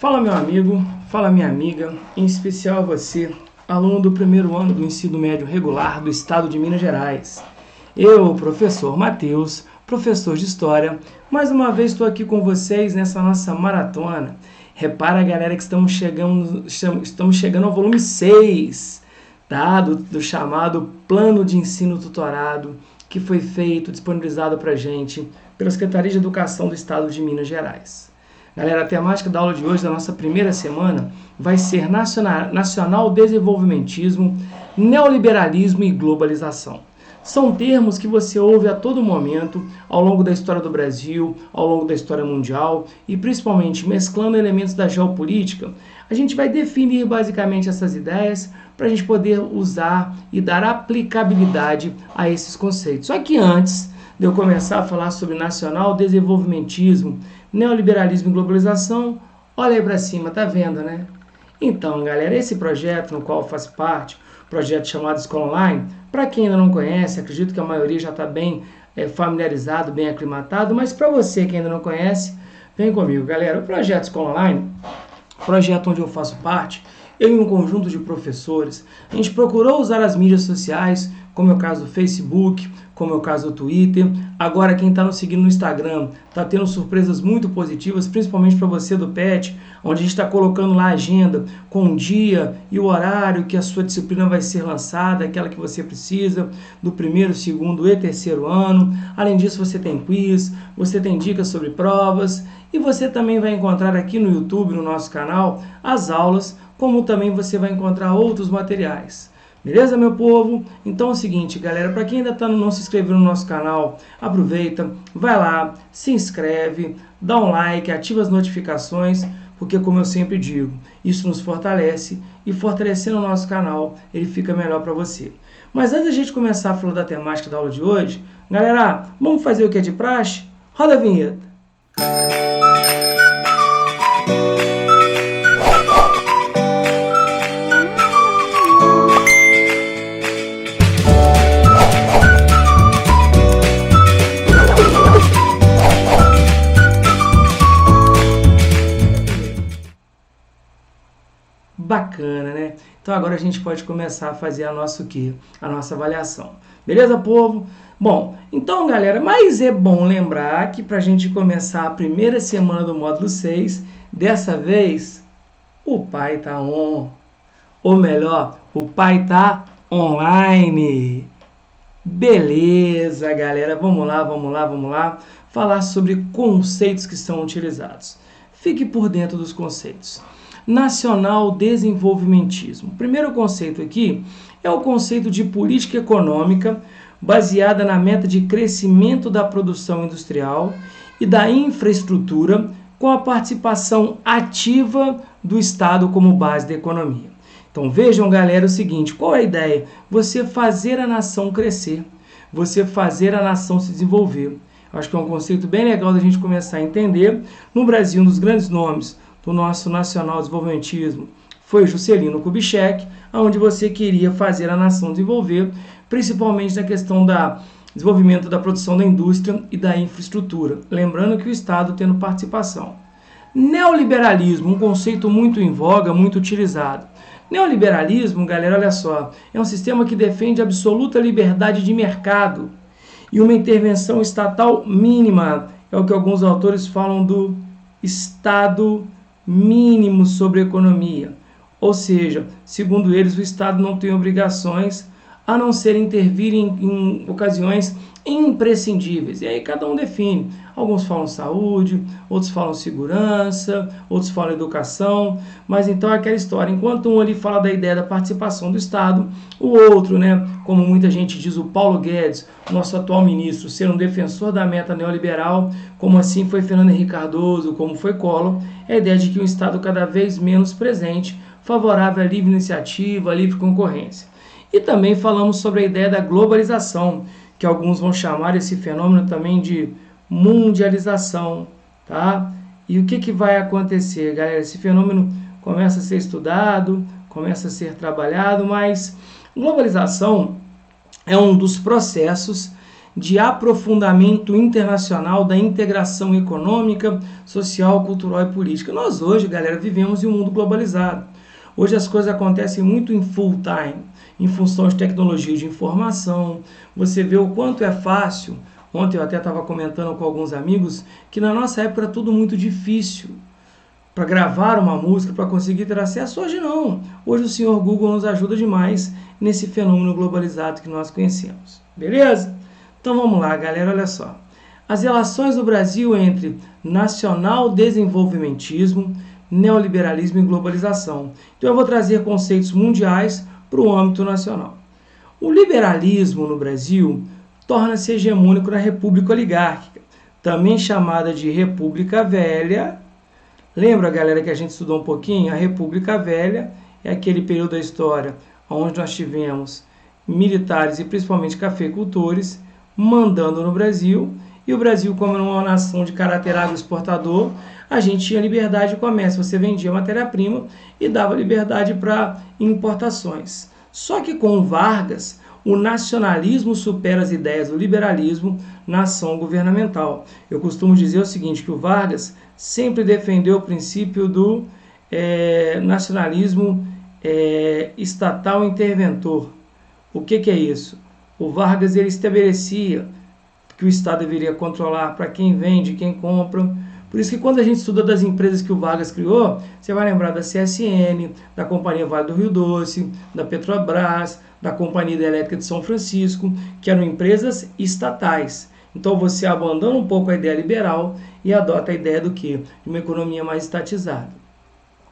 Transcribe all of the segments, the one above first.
Fala meu amigo, fala minha amiga, em especial você, aluno do primeiro ano do ensino médio regular do estado de Minas Gerais. Eu, professor Matheus, professor de História, mais uma vez estou aqui com vocês nessa nossa maratona. Repara, galera, que estamos chegando ao volume 6, tá? do chamado Plano de Ensino Tutorado, que foi feito, disponibilizado para a gente pela Secretaria de Educação do estado de Minas Gerais. Galera, a temática da aula de hoje, da nossa primeira semana, vai ser Nacional Desenvolvimentismo, Neoliberalismo e Globalização. São termos que você ouve a todo momento, ao longo da história do Brasil, ao longo da história mundial, e principalmente mesclando elementos da geopolítica, a gente vai definir basicamente essas ideias para a gente poder usar e dar aplicabilidade a esses conceitos. Só que antes de eu começar a falar sobre nacional desenvolvimentismo, neoliberalismo e globalização, olha aí para cima, tá vendo, né? Então, galera, esse projeto no qual eu faço parte, projeto chamado Escola Online, para quem ainda não conhece, acredito que a maioria já está bem familiarizado, bem aclimatado, mas para você que ainda não conhece, vem comigo, galera. O projeto Escola Online, projeto onde eu faço parte, eu e um conjunto de professores, a gente procurou usar as mídias sociais, como é o caso do Facebook, como é o caso do Twitter. Agora quem está nos seguindo no Instagram está tendo surpresas muito positivas, principalmente para você do PET, onde a gente está colocando lá a agenda com o dia e o horário que a sua disciplina vai ser lançada, aquela que você precisa, do primeiro, segundo e terceiro ano. Além disso, você tem quiz, você tem dicas sobre provas e você também vai encontrar aqui no YouTube, no nosso canal, as aulas, como também você vai encontrar outros materiais. Beleza, meu povo? Então é o seguinte, galera, para quem ainda não se inscreveu no nosso canal, aproveita, vai lá, se inscreve, dá um like, ativa as notificações, porque como eu sempre digo, isso nos fortalece e fortalecendo o nosso canal, ele fica melhor para você. Mas antes da gente começar a falar da temática da aula de hoje, galera, vamos fazer o que é de praxe? Roda a vinheta! Bacana, né? Então agora a gente pode começar a fazer a nossa avaliação. Beleza, povo? Bom, então, galera, mas é bom lembrar que para a gente começar a primeira semana do módulo 6, dessa vez, o pai tá on. Ou melhor, o pai tá online. Beleza, galera, vamos lá. Falar sobre conceitos que são utilizados. Fique por dentro dos conceitos. Nacional desenvolvimentismo. O primeiro conceito aqui é o conceito de política econômica baseada na meta de crescimento da produção industrial e da infraestrutura com a participação ativa do Estado como base da economia. Então vejam, galera, o seguinte, qual é a ideia? Você fazer a nação crescer, você fazer a nação se desenvolver. Acho que é um conceito bem legal da gente começar a entender. No Brasil, um dos grandes nomes do nosso nacional desenvolvimentismo foi Juscelino Kubitschek, onde você queria fazer a nação desenvolver, principalmente na questão do desenvolvimento da produção da indústria e da infraestrutura. Lembrando que o Estado tendo participação. Neoliberalismo, um conceito muito em voga, muito utilizado. Neoliberalismo, galera, olha só, é um sistema que defende absoluta liberdade de mercado e uma intervenção estatal mínima. É o que alguns autores falam do Estado mínimo sobre a economia. Ou seja, segundo eles, o Estado não tem obrigações a não ser intervir em ocasiões imprescindíveis. E aí cada um define. Alguns falam saúde, outros falam segurança, outros falam educação, mas então é aquela história. Enquanto um ali fala da ideia da participação do Estado, o outro, né, como muita gente diz, o Paulo Guedes, nosso atual ministro, ser um defensor da meta neoliberal, como assim foi Fernando Henrique Cardoso, como foi Collor, é a ideia de que um Estado cada vez menos presente, favorável à livre iniciativa, à livre concorrência. E também falamos sobre a ideia da globalização, que alguns vão chamar esse fenômeno também de mundialização, tá? E o que vai acontecer, galera? Esse fenômeno começa a ser estudado, começa a ser trabalhado, mas globalização é um dos processos de aprofundamento internacional da integração econômica, social, cultural e política. Nós hoje, galera, vivemos em um mundo globalizado. Hoje as coisas acontecem muito em full time, em função de tecnologia de informação. Você vê o quanto é fácil. Ontem eu até estava comentando com alguns amigos que na nossa época era tudo muito difícil. Para gravar uma música, para conseguir ter acesso, hoje não. Hoje o senhor Google nos ajuda demais nesse fenômeno globalizado que nós conhecemos. Beleza? Então vamos lá, galera, olha só. As relações do Brasil entre nacional desenvolvimentismo, neoliberalismo e globalização. Então eu vou trazer conceitos mundiais para o âmbito nacional. O liberalismo no Brasil torna-se hegemônico na República Oligárquica, também chamada de República Velha. Lembra, galera, que a gente estudou um pouquinho? A República Velha é aquele período da história onde nós tivemos militares e principalmente cafeicultores mandando no Brasil, e o Brasil, como era uma nação de caráter agroexportador, a gente tinha liberdade de comércio, você vendia matéria-prima e dava liberdade para importações. Só que com Vargas, o nacionalismo supera as ideias do liberalismo na ação governamental. Eu costumo dizer o seguinte, que o Vargas sempre defendeu o princípio do nacionalismo estatal interventor. O que é isso? O Vargas ele estabelecia que o Estado deveria controlar para quem vende, quem compra. Por isso que quando a gente estuda das empresas que o Vargas criou, você vai lembrar da CSN, da Companhia Vale do Rio Doce, da Petrobras, da Companhia Elétrica de São Francisco, que eram empresas estatais. Então você abandona um pouco a ideia liberal e adota a ideia do quê? De uma economia mais estatizada.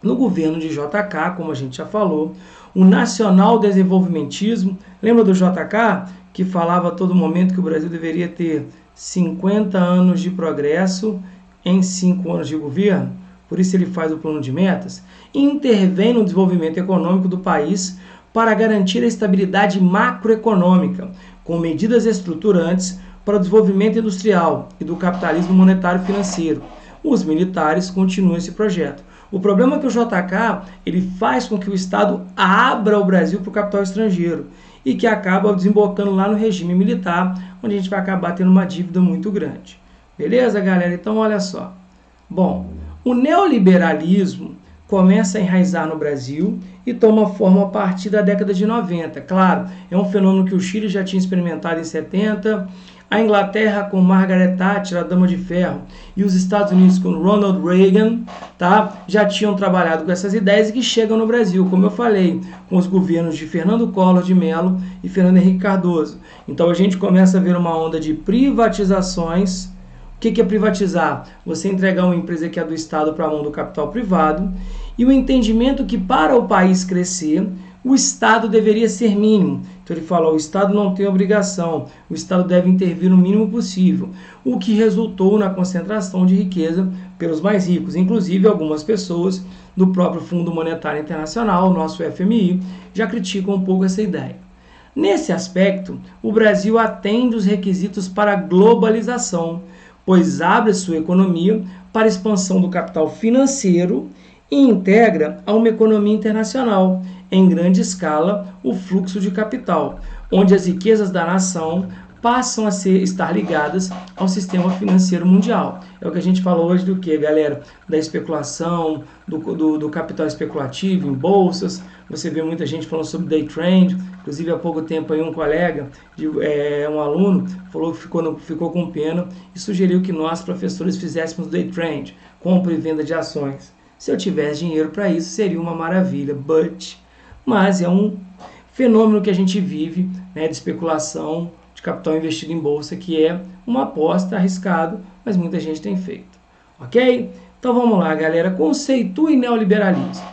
No governo de JK, como a gente já falou, o nacional desenvolvimentismo, lembra do JK? Que falava a todo momento que o Brasil deveria ter 50 anos de progresso em 5 anos de governo, por isso ele faz o plano de metas, e intervém no desenvolvimento econômico do país para garantir a estabilidade macroeconômica, com medidas estruturantes para o desenvolvimento industrial e do capitalismo monetário financeiro. Os militares continuam esse projeto. O problema é que o JK ele faz com que o Estado abra o Brasil para o capital estrangeiro e que acaba desembocando lá no regime militar, onde a gente vai acabar tendo uma dívida muito grande. Beleza, galera? Então, olha só. Bom, o neoliberalismo começa a enraizar no Brasil e toma forma a partir da década de 90. Claro, é um fenômeno que o Chile já tinha experimentado em 70, a Inglaterra com Margaret Thatcher, a Dama de Ferro, e os Estados Unidos com Ronald Reagan, tá? Já tinham trabalhado com essas ideias e que chegam no Brasil, como eu falei, com os governos de Fernando Collor de Mello e Fernando Henrique Cardoso. Então a gente começa a ver uma onda de privatizações. O que é privatizar? Você entregar uma empresa que é do Estado para a mão do capital privado, e o entendimento que para o país crescer, o Estado deveria ser mínimo. Então ele fala, o Estado não tem obrigação, o Estado deve intervir no mínimo possível, o que resultou na concentração de riqueza pelos mais ricos. Inclusive algumas pessoas do próprio Fundo Monetário Internacional, o nosso FMI, já criticam um pouco essa ideia. Nesse aspecto, o Brasil atende os requisitos para a globalização, pois abre sua economia para a expansão do capital financeiro e integra a uma economia internacional, em grande escala, o fluxo de capital, onde as riquezas da nação passam a estar ligadas ao sistema financeiro mundial. É o que a gente falou hoje do que, galera? Da especulação, do capital especulativo em bolsas. Você vê muita gente falando sobre day trade. Inclusive, há pouco tempo aí um colega, um aluno, falou que ficou com pena e sugeriu que nós, professores, fizéssemos day trade, compra e venda de ações. Se eu tivesse dinheiro para isso, seria uma maravilha, mas é um fenômeno que a gente vive, né, de especulação, de capital investido em bolsa, que é uma aposta arriscado, mas muita gente tem feito. Ok? Então vamos lá, galera. Conceitue neoliberalismo.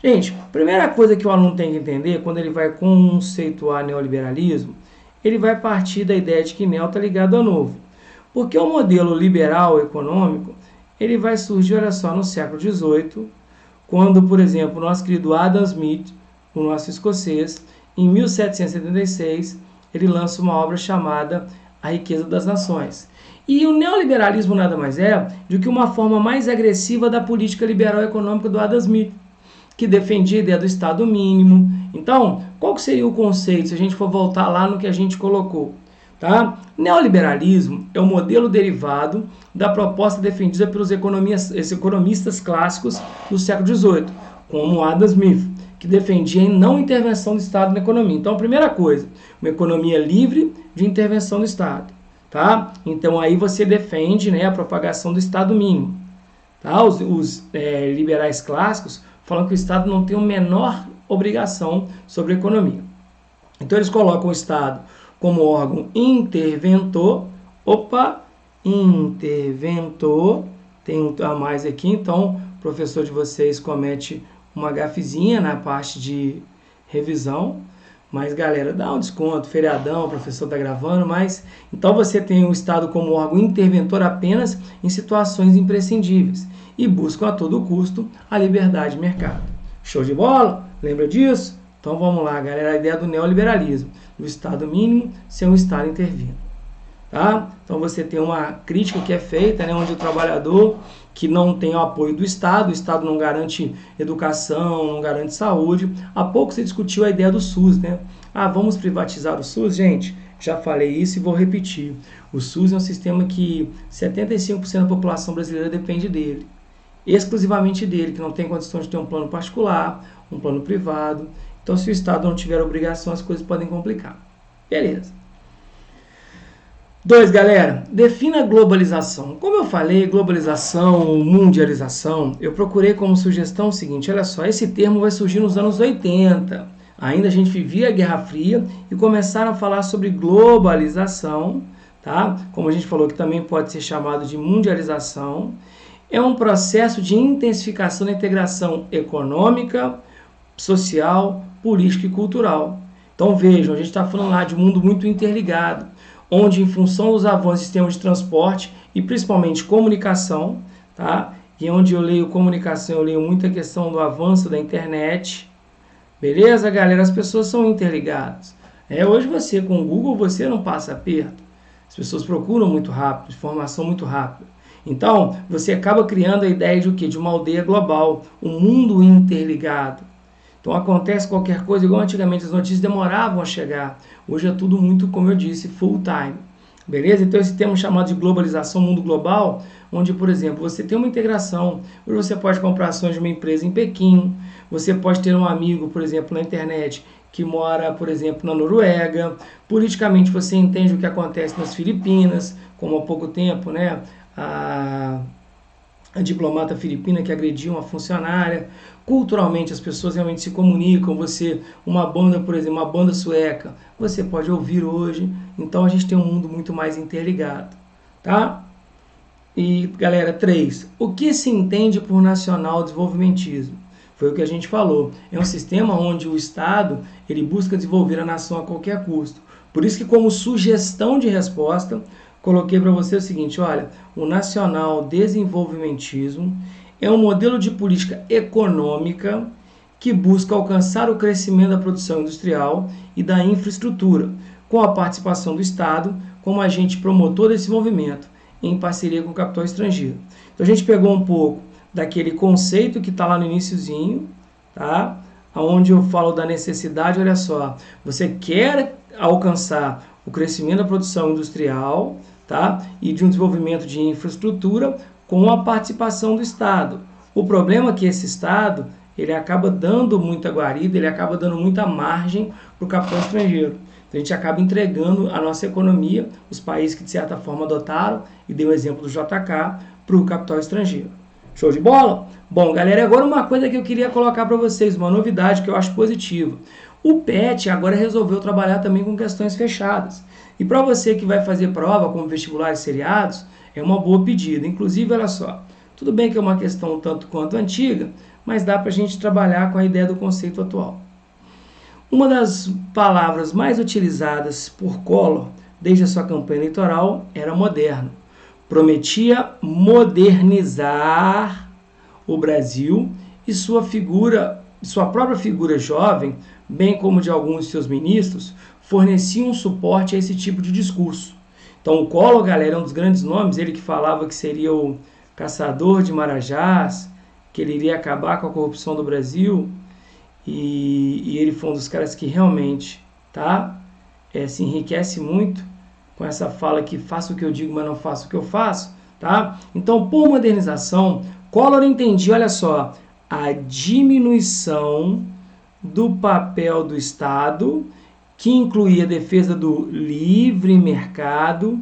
Gente, primeira coisa que o aluno tem que entender, quando ele vai conceituar neoliberalismo, ele vai partir da ideia de que neo está ligado a novo. Porque o modelo liberal econômico, ele vai surgir, olha só, no século XVIII, quando, por exemplo, o nosso querido Adam Smith, o nosso escocês, em 1776, ele lança uma obra chamada A Riqueza das Nações. E o neoliberalismo nada mais é do que uma forma mais agressiva da política liberal econômica do Adam Smith, que defendia a ideia do Estado mínimo. Então, qual que seria o conceito, se a gente for voltar lá no que a gente colocou? Tá? Neoliberalismo é um modelo derivado da proposta defendida pelos economistas clássicos do século XVIII, como Adam Smith, que defendia a não intervenção do Estado na economia. Então, a primeira coisa, uma economia livre de intervenção do Estado. Tá? Então, aí você defende, né, a propagação do Estado mínimo. Tá? Os liberais clássicos falam que o Estado não tem a menor obrigação sobre a economia. Então, eles colocam o Estado como órgão interventor. Interventor. Tem um a mais aqui, então o professor de vocês comete uma gafezinha na parte de revisão. Mas, galera, dá um desconto, feriadão, o professor está gravando, mas... Então, você tem o Estado como órgão interventor apenas em situações imprescindíveis e buscam a todo custo a liberdade de mercado. Show de bola? Lembra disso? Então, vamos lá, galera, a ideia do neoliberalismo, do Estado mínimo sem o Estado intervindo. Tá? Então, você tem uma crítica que é feita, né, onde o trabalhador que não tem o apoio do Estado, o Estado não garante educação, não garante saúde. Há pouco se discutiu a ideia do SUS, né? Vamos privatizar o SUS? Gente, já falei isso e vou repetir. O SUS é um sistema que 75% da população brasileira depende dele. Exclusivamente dele, que não tem condições de ter um plano particular, um plano privado. Então, se o Estado não tiver obrigação, as coisas podem complicar. Beleza. 2, galera, defina globalização. Como eu falei, globalização, mundialização, eu procurei como sugestão o seguinte, olha só, esse termo vai surgir nos anos 80. Ainda a gente vivia a Guerra Fria e começaram a falar sobre globalização, tá? Como a gente falou que também pode ser chamado de mundialização. É um processo de intensificação da integração econômica, social, política e cultural. Então vejam, a gente está falando lá de um mundo muito interligado, onde em função dos avanços do sistema de transporte e principalmente comunicação, tá? E onde eu leio comunicação, eu leio muita questão do avanço da internet. Beleza, galera? As pessoas são interligadas. Hoje você, com o Google, você não passa aperto. As pessoas procuram muito rápido, informação muito rápida. Então, você acaba criando a ideia de o quê? De uma aldeia global, um mundo interligado. Então acontece qualquer coisa, igual antigamente as notícias demoravam a chegar. Hoje é tudo muito, como eu disse, full time. Beleza? Então esse termo chamado de globalização, mundo global, onde, por exemplo, você tem uma integração. Hoje você pode comprar ações de uma empresa em Pequim, você pode ter um amigo, por exemplo, na internet, que mora, por exemplo, na Noruega. Politicamente você entende o que acontece nas Filipinas, como há pouco tempo, né? A diplomata filipina que agrediu uma funcionária. Culturalmente as pessoas realmente se comunicam. Você, uma banda, por exemplo, uma banda sueca, você pode ouvir hoje. Então a gente tem um mundo muito mais interligado, tá? E galera, 3, o que se entende por nacional desenvolvimentismo? Foi o que a gente falou. É um sistema onde o Estado ele busca desenvolver a nação a qualquer custo. Por isso que, como sugestão de resposta, coloquei para você o seguinte, olha, o nacional desenvolvimentismo é um modelo de política econômica que busca alcançar o crescimento da produção industrial e da infraestrutura, com a participação do Estado como agente promotor desse movimento, em parceria com o capital estrangeiro. Então a gente pegou um pouco daquele conceito que está lá no iniciozinho, tá? Onde eu falo da necessidade, olha só, você quer alcançar o crescimento da produção industrial, tá? E de um desenvolvimento de infraestrutura com a participação do Estado. O problema é que esse Estado ele acaba dando muita guarida, ele acaba dando muita margem para o capital estrangeiro. Então, a gente acaba entregando a nossa economia, os países que de certa forma adotaram, e dei o exemplo do JK, para o capital estrangeiro. Show de bola? Bom, galera, agora uma coisa que eu queria colocar para vocês, uma novidade que eu acho positiva. O PET agora resolveu trabalhar também com questões fechadas. E para você que vai fazer prova como vestibulares seriados, é uma boa pedida. Inclusive, olha só, tudo bem que é uma questão um tanto quanto antiga, mas dá para a gente trabalhar com a ideia do conceito atual. Uma das palavras mais utilizadas por Collor desde a sua campanha eleitoral era moderno. Prometia modernizar o Brasil e sua própria figura jovem, bem como de alguns de seus ministros, forneciam um suporte a esse tipo de discurso. Então o Collor, galera, é um dos grandes nomes, ele que falava que seria o caçador de marajás, que ele iria acabar com a corrupção do Brasil, e ele foi um dos caras que realmente se enriquece muito com essa fala que faço o que eu digo, mas não faço o que eu faço, tá? Então, por modernização, Collor entendia, olha só, a diminuição do papel do Estado, que incluía a defesa do livre mercado,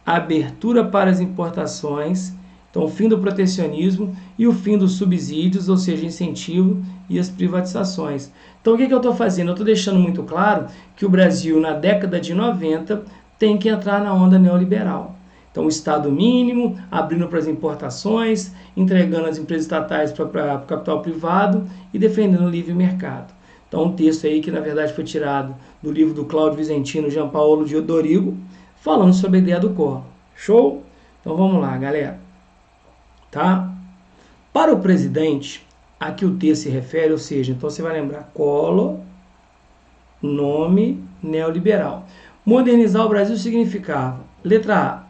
abertura para as importações, então o fim do protecionismo e o fim dos subsídios, ou seja, incentivo e as privatizações. Então o que eu estou fazendo? Eu estou deixando muito claro que o Brasil, na década de 90, tem que entrar na onda neoliberal. Então o Estado mínimo, abrindo para as importações, entregando as empresas estatais para o capital privado e defendendo o livre mercado. Então um texto aí que na verdade foi tirado do livro do Cláudio Vicentino, Jean Paulo de Dorigo, falando sobre a ideia do Collor. Show? Então vamos lá, galera. Tá? Para o presidente, a que o texto se refere, ou seja, então você vai lembrar Collor, nome neoliberal. Modernizar o Brasil significava, letra A,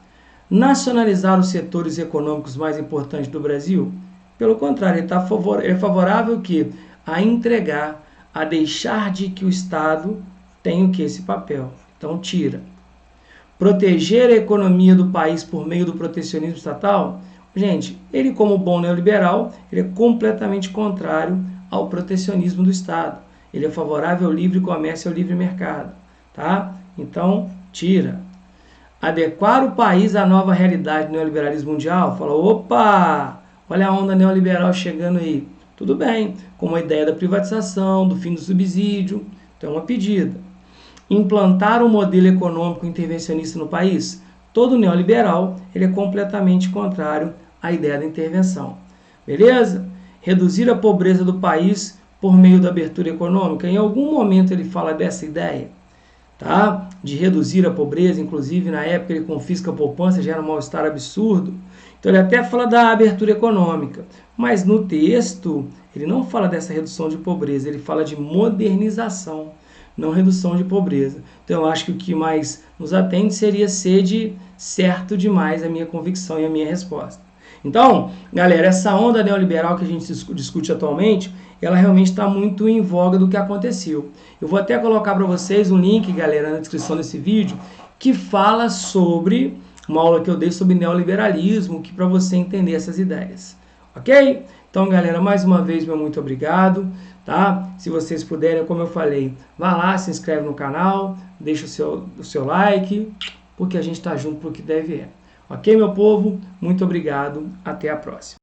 nacionalizar os setores econômicos mais importantes do Brasil? Pelo contrário, ele é favorável que a entregar, a deixar de que o Estado tenha o que? Esse papel. Então tira. Proteger a economia do país por meio do protecionismo estatal? Gente, ele como bom neoliberal, ele é completamente contrário ao protecionismo do Estado. Ele é favorável ao livre comércio e ao livre mercado. Tá? Então, tira. Adequar o país à nova realidade do neoliberalismo mundial? Fala, opa, olha a onda neoliberal chegando aí. Tudo bem, como a ideia da privatização, do fim do subsídio, então é uma pedida. Implantar um modelo econômico intervencionista no país? Todo neoliberal ele é completamente contrário à ideia da intervenção. Beleza? Reduzir a pobreza do país por meio da abertura econômica? Em algum momento ele fala dessa ideia, tá? De reduzir a pobreza, inclusive na época ele confisca a poupança, gera um mal-estar absurdo. Então ele até fala da abertura econômica, mas no texto ele não fala dessa redução de pobreza, ele fala de modernização, não redução de pobreza. Então eu acho que o que mais nos atende seria ser de certo demais a minha convicção e a minha resposta. Então, galera, essa onda neoliberal que a gente discute atualmente, ela realmente está muito em voga do que aconteceu. Eu vou até colocar para vocês um link, galera, na descrição desse vídeo, que fala sobre uma aula que eu dei sobre neoliberalismo, que para você entender essas ideias. Ok? Então, galera, mais uma vez, meu muito obrigado. Tá? Se vocês puderem, como eu falei, vá lá, se inscreve no canal, deixa o seu like, porque a gente está junto para o que deve é. Ok, meu povo? Muito obrigado. Até a próxima.